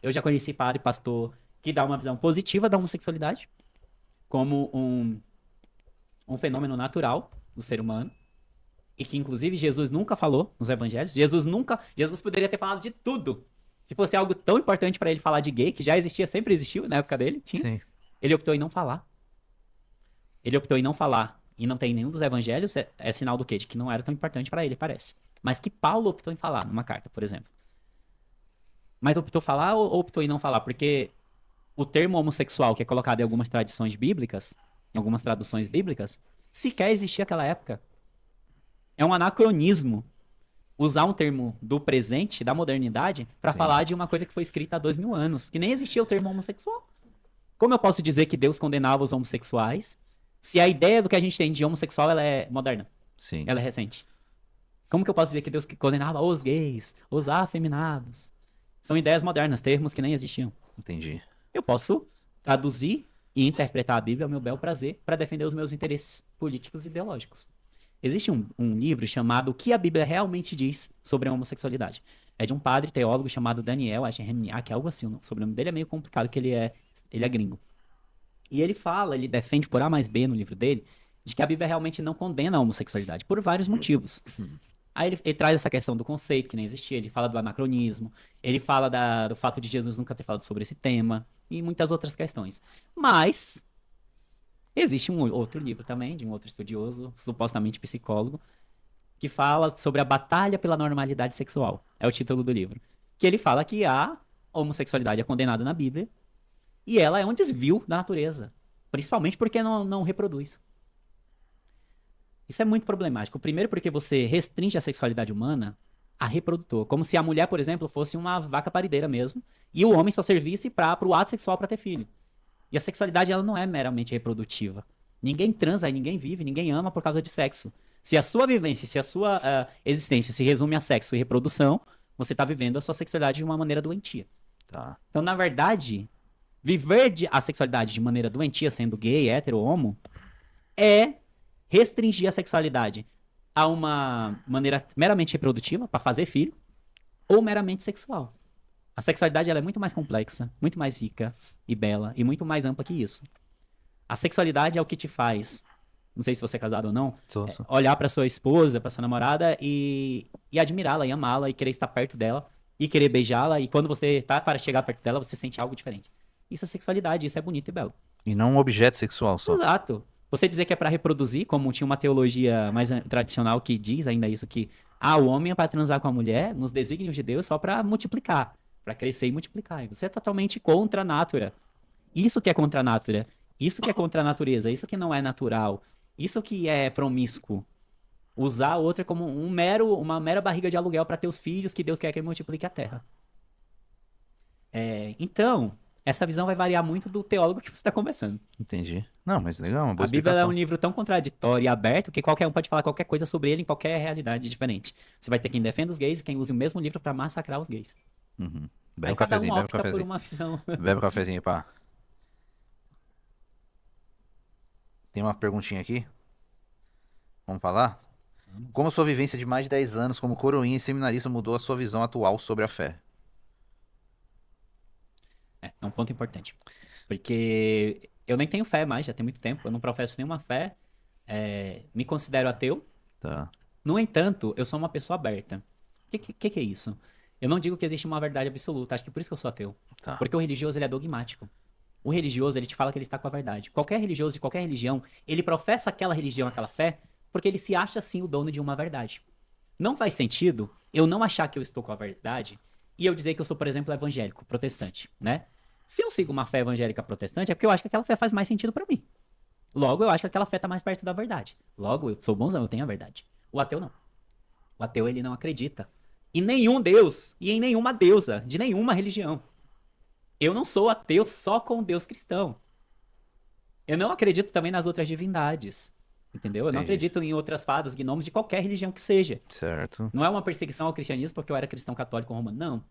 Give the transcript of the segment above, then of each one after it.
Eu já conheci padre, pastor, que dá uma visão positiva da homossexualidade como um fenômeno natural do ser humano. E que, inclusive, Jesus nunca falou nos evangelhos. Jesus poderia ter falado de tudo. Se fosse algo tão importante pra ele falar de gay, que já existia, sempre existiu na época dele, tinha. Sim. Ele optou em não falar. Ele optou em não falar. E não tem nenhum dos evangelhos, é sinal do quê? De que não era tão importante pra ele, parece. Mas que Paulo optou em falar numa carta, por exemplo. Mas optou falar ou optou em não falar? Porque o termo homossexual, que é colocado em algumas tradições bíblicas, em algumas traduções bíblicas, sequer existia naquela época. É um anacronismo usar um termo do presente, da modernidade, para Sim. falar de uma coisa que foi escrita há 2000 anos, que nem existia o termo homossexual. Como eu posso dizer que Deus condenava os homossexuais se a ideia do que a gente tem de homossexual ela é moderna, Sim. ela é recente? Como que eu posso dizer que Deus condenava os gays, os afeminados? São ideias modernas, termos que nem existiam. Entendi. Eu posso traduzir e interpretar a Bíblia ao meu bel prazer para defender os meus interesses políticos e ideológicos. Existe um livro chamado O que a Bíblia realmente diz sobre a homossexualidade. É de um padre teólogo chamado Daniel Acherniak, algo assim. O sobrenome dele é meio complicado, porque ele é gringo. E ele defende por A mais B no livro dele, de que a Bíblia realmente não condena a homossexualidade, por vários motivos. Aí ele traz essa questão do conceito, que nem existia, ele fala do anacronismo, ele fala do fato de Jesus nunca ter falado sobre esse tema, e muitas outras questões. Mas existe um outro livro também, de um outro estudioso, supostamente psicólogo, que fala sobre a batalha pela normalidade sexual. É o título do livro. Que ele fala que a homossexualidade é condenada na Bíblia, e ela é um desvio da natureza. Principalmente porque não reproduz. Isso é muito problemático. Primeiro porque você restringe a sexualidade humana a reprodutor. Como se a mulher, por exemplo, fosse uma vaca parideira mesmo, e o homem só servisse para o ato sexual para ter filho. E a sexualidade ela não é meramente reprodutiva. Ninguém transa, ninguém vive, ninguém ama por causa de sexo. Se a sua vivência, se a sua existência se resume a sexo e reprodução, você está vivendo a sua sexualidade de uma maneira doentia. Tá. Então, na verdade, viver a sexualidade de maneira doentia, sendo gay, hétero, homo, é restringir a sexualidade a uma maneira meramente reprodutiva, para fazer filho, ou meramente sexual. A sexualidade ela é muito mais complexa, muito mais rica e bela, e muito mais ampla que isso. A sexualidade é o que te faz, não sei se você é casado ou não, Sou. olhar para sua esposa, para sua namorada e admirá-la, e amá-la, e querer estar perto dela, e querer beijá-la, e quando você tá para chegar perto dela, você sente algo diferente. Isso é sexualidade, isso é bonito e belo. E não um objeto sexual só. Exato. Você dizer que é para reproduzir, como tinha uma teologia mais tradicional que diz ainda isso, que o homem é para transar com a mulher, nos desígnios de Deus, só para multiplicar, para crescer e multiplicar. E você é totalmente contra a natura. Isso que é contra a natura. Isso que é contra a natureza. Isso que não é natural. Isso que é promíscuo. Usar a outra como uma mera barriga de aluguel para ter os filhos que Deus quer que multiplique a terra. Então, essa visão vai variar muito do teólogo que você está conversando. Entendi. Não, mas legal, uma boa A Bíblia é explicação. um livro tão contraditório e aberto que qualquer um pode falar qualquer coisa sobre ele em qualquer realidade diferente. Você vai ter quem defenda os gays e quem use o mesmo livro para massacrar os gays. Uhum. Aí Bebe um cada cafezinho, um bebe um opta por cafezinho. uma visão. Bebe um cafezinho, pá. Tem uma perguntinha aqui. Vamos falar? Como a sua vivência de mais de 10 anos como coroinha e seminarista mudou a sua visão atual sobre a fé? É um ponto importante. Porque eu nem tenho fé mais, já tem muito tempo. Eu não professo nenhuma fé. Me considero ateu. Tá. No entanto, eu sou uma pessoa aberta. O que é isso? Eu não digo que existe uma verdade absoluta. Acho que por isso que eu sou ateu. Tá. Porque o religioso ele é dogmático. O religioso ele te fala que ele está com a verdade. Qualquer religioso de qualquer religião, ele professa aquela religião, aquela fé, porque ele se acha assim o dono de uma verdade. Não faz sentido eu não achar que eu estou com a verdade e eu dizer que eu sou, por exemplo, evangélico, protestante, né? Se eu sigo uma fé evangélica protestante, é porque eu acho que aquela fé faz mais sentido pra mim. Logo, eu acho que aquela fé tá mais perto da verdade. Logo, eu sou bonzão, eu tenho a verdade. O ateu não. O ateu, ele não acredita em nenhum deus e em nenhuma deusa de nenhuma religião. Eu não sou ateu só com o Deus cristão. Eu não acredito também nas outras divindades. Entendeu? Eu não Entendi. acredito em outras fadas, gnomos de qualquer religião que seja. Certo. Não é uma perseguição ao cristianismo porque eu era cristão católico romano. Não.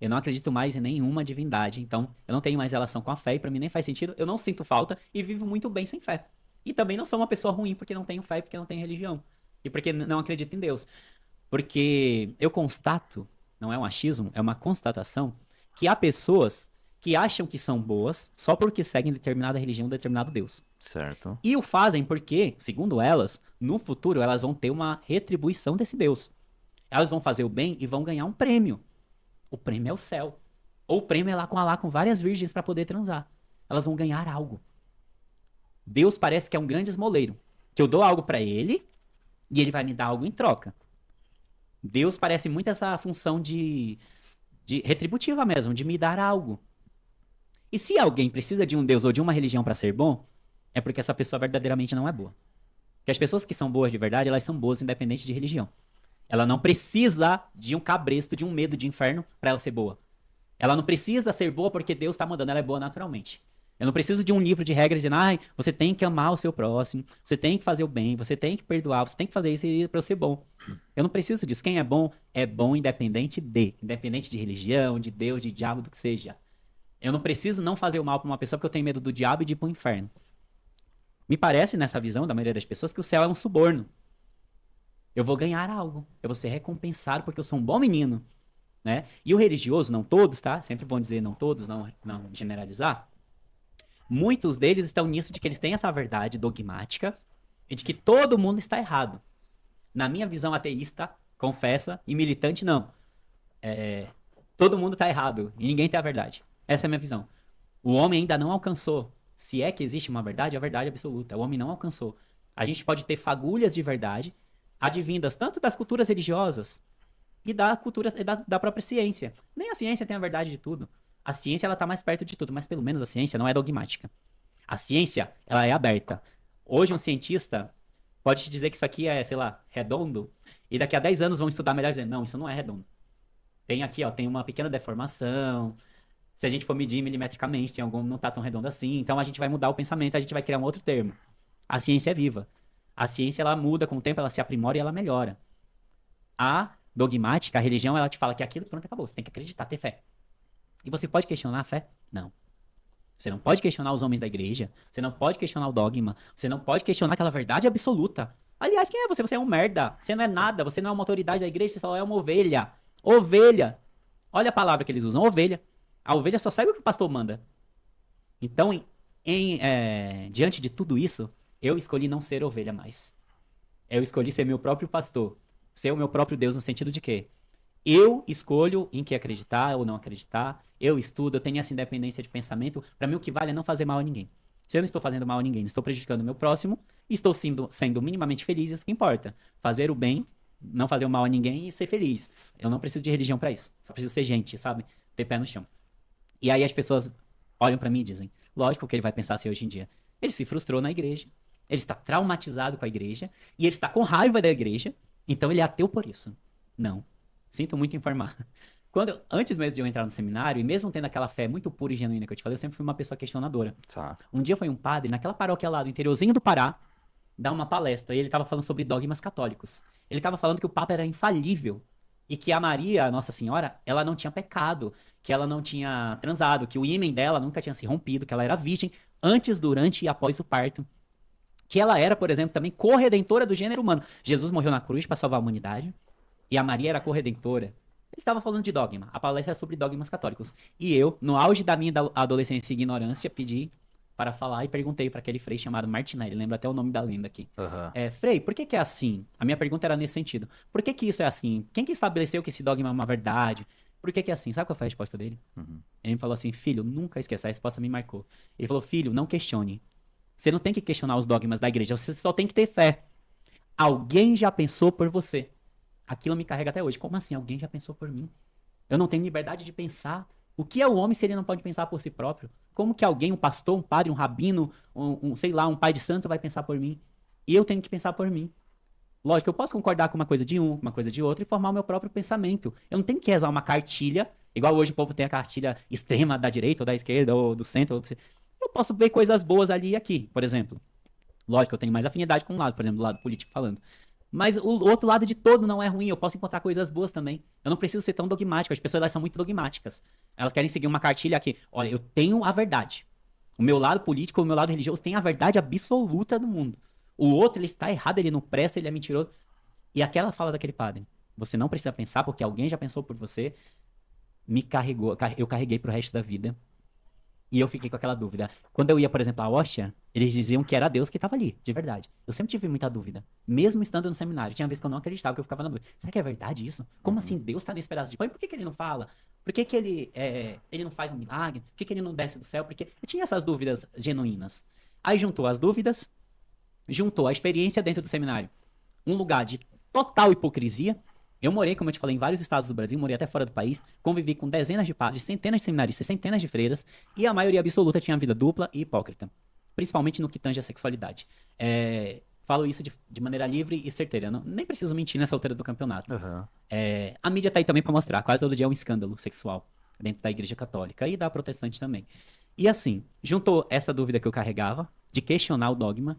Eu não acredito mais em nenhuma divindade. Então, eu não tenho mais relação com a fé e pra mim nem faz sentido. Eu não sinto falta e vivo muito bem sem fé. E também não sou uma pessoa ruim porque não tenho fé e porque não tenho religião. E porque não acredito em Deus. Porque eu constato, não é um achismo, é uma constatação, que há pessoas que acham que são boas só porque seguem determinada religião, determinado Deus. Certo. E o fazem porque, segundo elas, no futuro elas vão ter uma retribuição desse Deus. Elas vão fazer o bem e vão ganhar um prêmio. O prêmio é o céu. Ou o prêmio é lá com várias virgens para poder transar. Elas vão ganhar algo. Deus parece que é um grande esmoleiro. Que eu dou algo para ele e ele vai me dar algo em troca. Deus parece muito essa função de retributiva mesmo, de me dar algo. E se alguém precisa de um Deus ou de uma religião para ser bom, é porque essa pessoa verdadeiramente não é boa. Porque as pessoas que são boas de verdade, elas são boas independente de religião. Ela não precisa de um cabresto, de um medo de inferno para ela ser boa. Ela não precisa ser boa porque Deus está mandando, ela é boa naturalmente. Eu não preciso de um livro de regras dizendo, você tem que amar o seu próximo, você tem que fazer o bem, você tem que perdoar, você tem que fazer isso para eu ser bom. Eu não preciso disso. Quem é bom independente de religião, de Deus, de diabo, do que seja. Eu não preciso não fazer o mal para uma pessoa porque eu tenho medo do diabo e de ir pro inferno. Me parece, nessa visão da maioria das pessoas, que o céu é um suborno. Eu vou ganhar algo. Eu vou ser recompensado porque eu sou um bom menino. Né? E o religioso, não todos, tá? Sempre bom dizer não todos, não generalizar. Muitos deles estão nisso de que eles têm essa verdade dogmática e de que todo mundo está errado. Na minha visão ateísta, confessa, e militante, não. Todo mundo está errado e ninguém tem a verdade. Essa é a minha visão. O homem ainda não alcançou. Se é que existe uma verdade, a verdade absoluta. O homem não alcançou. A gente pode ter fagulhas de verdade advindas tanto das culturas religiosas e da própria ciência. Nem a ciência tem a verdade de tudo. A ciência, ela tá mais perto de tudo, mas pelo menos a ciência não é dogmática. A ciência, ela é aberta. Hoje um cientista pode te dizer que isso aqui é, sei lá, redondo, e daqui a 10 anos vão estudar melhor e dizer, não, isso não é redondo. Tem aqui, ó, tem uma pequena deformação. Se a gente for medir milimetricamente, tem algum não tá tão redondo assim. Então a gente vai mudar o pensamento, a gente vai criar um outro termo. A ciência é viva. A ciência, ela muda com o tempo, ela se aprimora e ela melhora. A dogmática, a religião, ela te fala que aquilo, pronto, acabou. Você tem que acreditar, ter fé. E você pode questionar a fé? Não. Você não pode questionar os homens da igreja. Você não pode questionar o dogma. Você não pode questionar aquela verdade absoluta. Aliás, quem é você? Você é um merda. Você não é nada. Você não é uma autoridade da igreja. Você só é uma ovelha. Ovelha. Olha a palavra que eles usam. Ovelha. A ovelha só segue o que o pastor manda. Então, diante de tudo isso, eu escolhi não ser ovelha mais. Eu escolhi ser meu próprio pastor. Ser o meu próprio Deus no sentido de quê? Eu escolho em que acreditar ou não acreditar. Eu estudo, eu tenho essa independência de pensamento. Para mim, o que vale é não fazer mal a ninguém. Se eu não estou fazendo mal a ninguém, não estou prejudicando o meu próximo, estou sendo minimamente feliz, isso que importa. Fazer o bem, não fazer o mal a ninguém e ser feliz. Eu não preciso de religião para isso. Só preciso ser gente, sabe? Ter pé no chão. E aí as pessoas olham para mim e dizem, lógico que ele vai pensar assim hoje em dia. Ele se frustrou na igreja, ele está traumatizado com a igreja, e ele está com raiva da igreja, então ele é ateu por isso. Não. Sinto muito informar. Antes mesmo de eu entrar no seminário, e mesmo tendo aquela fé muito pura e genuína que eu te falei, eu sempre fui uma pessoa questionadora. Tá. Um dia foi um padre, naquela paróquia lá do interiorzinho do Pará, dar uma palestra, e ele estava falando sobre dogmas católicos. Ele estava falando que o Papa era infalível, e que a Maria, a Nossa Senhora, ela não tinha pecado, que ela não tinha transado, que o ímen dela nunca tinha se rompido, que ela era virgem antes, durante e após o parto. Que ela era, por exemplo, também corredentora do gênero humano. Jesus morreu na cruz para salvar a humanidade. E a Maria era corredentora. Ele estava falando de dogma. A palestra é sobre dogmas católicos. E eu, no auge da minha adolescência e ignorância, pedi para falar e perguntei para aquele frei chamado Martinelli. Lembro até o nome da lenda aqui. Uhum. Frei, por que é assim? A minha pergunta era nesse sentido. Por que isso é assim? Quem que estabeleceu que esse dogma é uma verdade? Por que é assim? Sabe qual foi a resposta dele? Uhum. Ele me falou assim, filho, nunca esqueça. A resposta me marcou. Ele falou, filho, não questione. Você não tem que questionar os dogmas da igreja. Você só tem que ter fé. Alguém já pensou por você. Aquilo me carrega até hoje. Como assim? Alguém já pensou por mim? Eu não tenho liberdade de pensar. O que é o homem se ele não pode pensar por si próprio? Como que alguém, um pastor, um padre, um rabino, sei lá, um pai de santo vai pensar por mim? E eu tenho que pensar por mim. Lógico, eu posso concordar com uma coisa de um, uma coisa de outro e formar o meu próprio pensamento. Eu não tenho que rezar uma cartilha, igual hoje o povo tem a cartilha extrema da direita ou da esquerda ou do centro. Eu posso ver coisas boas ali e aqui, por exemplo. Lógico, eu tenho mais afinidade com um lado, por exemplo, do lado político falando. Mas o outro lado de todo não é ruim, eu posso encontrar coisas boas também. Eu não preciso ser tão dogmático, as pessoas elas são muito dogmáticas. Elas querem seguir uma cartilha aqui. Olha, eu tenho a verdade. O meu lado político, o meu lado religioso tem a verdade absoluta do mundo. O outro, ele está errado, ele não presta, ele é mentiroso. E aquela fala daquele padre, você não precisa pensar porque alguém já pensou por você. me carregou, eu carreguei pro resto da vida. E eu fiquei com aquela dúvida. Quando eu ia, por exemplo, à hóstia, eles diziam que era Deus que estava ali, de verdade. Eu sempre tive muita dúvida. Mesmo estando no seminário, tinha vezes que eu não acreditava, que eu ficava na dúvida. Será que é verdade isso? Como assim Deus está nesse pedaço de pão? E por que que ele não fala? Por que que ele não faz um milagre? Por que que ele não desce do céu? Porque eu tinha essas dúvidas genuínas. Aí juntou as dúvidas, juntou a experiência dentro do seminário. Um lugar de total hipocrisia. Eu morei, como eu te falei, em vários estados do Brasil, morei até fora do país, convivi com dezenas de padres, centenas de seminaristas, centenas de freiras, e a maioria absoluta tinha vida dupla e hipócrita, principalmente no que tange a sexualidade. Falo isso de maneira livre e certeira, nem preciso mentir nessa altura do campeonato. Aham. A mídia tá aí também para mostrar, quase todo dia é um escândalo sexual dentro da igreja católica e da protestante também. E assim, juntou essa dúvida que eu carregava, de questionar o dogma,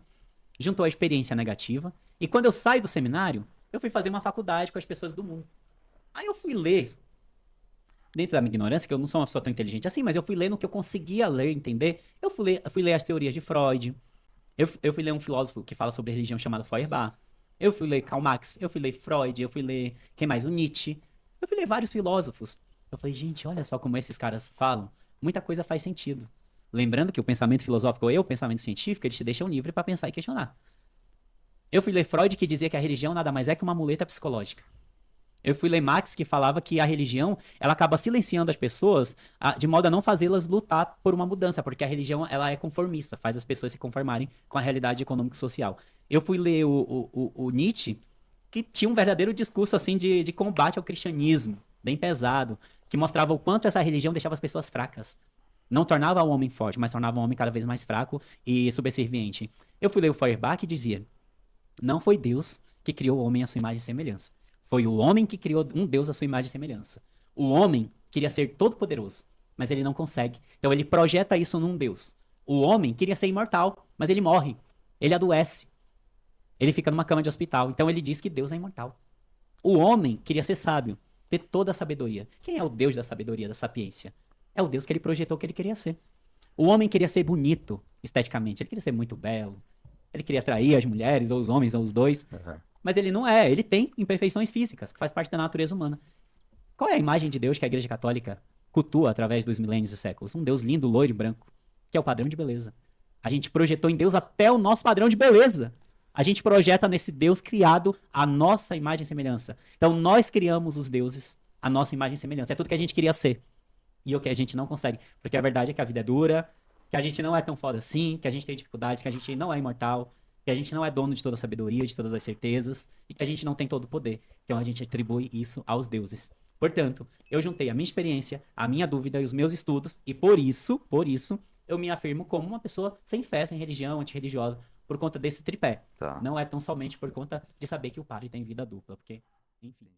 juntou a experiência negativa, e quando eu saio do seminário, eu fui fazer uma faculdade com as pessoas do mundo. Aí eu fui ler, dentro da minha ignorância, que eu não sou uma pessoa tão inteligente assim, mas eu fui ler no que eu conseguia ler, entender. Eu fui ler as teorias de Freud, eu fui ler um filósofo que fala sobre religião chamado Feuerbach, eu fui ler Karl Marx, eu fui ler Freud, eu fui ler, quem mais? O Nietzsche. Eu fui ler vários filósofos. Eu falei, gente, olha só como esses caras falam. Muita coisa faz sentido. Lembrando que o pensamento filosófico e o pensamento científico, eles te deixam livre para pensar e questionar. Eu fui ler Freud, que dizia que a religião nada mais é que uma muleta psicológica. Eu fui ler Marx, que falava que a religião, ela acaba silenciando as pessoas de modo a não fazê-las lutar por uma mudança, porque a religião, ela é conformista, faz as pessoas se conformarem com a realidade econômica e social. Eu fui ler o Nietzsche, que tinha um verdadeiro discurso, assim, de combate ao cristianismo, bem pesado, que mostrava o quanto essa religião deixava as pessoas fracas. Não tornava o homem forte, mas tornava o homem cada vez mais fraco e subserviente. Eu fui ler o Feuerbach, que dizia: não foi Deus que criou o homem à sua imagem e semelhança. Foi o homem que criou um Deus à sua imagem e semelhança. O homem queria ser todo-poderoso, mas ele não consegue. Então ele projeta isso num Deus. O homem queria ser imortal, mas ele morre. Ele adoece. Ele fica numa cama de hospital. Então ele diz que Deus é imortal. O homem queria ser sábio, ter toda a sabedoria. Quem é o Deus da sabedoria, da sapiência? É o Deus que ele projetou que ele queria ser. O homem queria ser bonito esteticamente. Ele queria ser muito belo. Ele queria atrair as mulheres, ou os homens, ou os dois. Aham. Mas ele não é. Ele tem imperfeições físicas, que faz parte da natureza humana. Qual é a imagem de Deus que a Igreja Católica cultua através dos milênios e séculos? Um Deus lindo, loiro e branco, que é o padrão de beleza. A gente projetou em Deus até o nosso padrão de beleza. A gente projeta nesse Deus criado a nossa imagem e semelhança. Então nós criamos os deuses, a nossa imagem e semelhança. É tudo que a gente queria ser. E o que a gente não consegue. Porque a verdade é que a vida é dura, que a gente não é tão foda assim, que a gente tem dificuldades, que a gente não é imortal, que a gente não é dono de toda a sabedoria, de todas as certezas, e que a gente não tem todo o poder. Então a gente atribui isso aos deuses. Portanto, eu juntei a minha experiência, a minha dúvida e os meus estudos, e por isso, eu me afirmo como uma pessoa sem fé, sem religião, antirreligiosa, por conta desse tripé. Tá. Não é tão somente por conta de saber que o padre tem vida dupla, porque, enfim.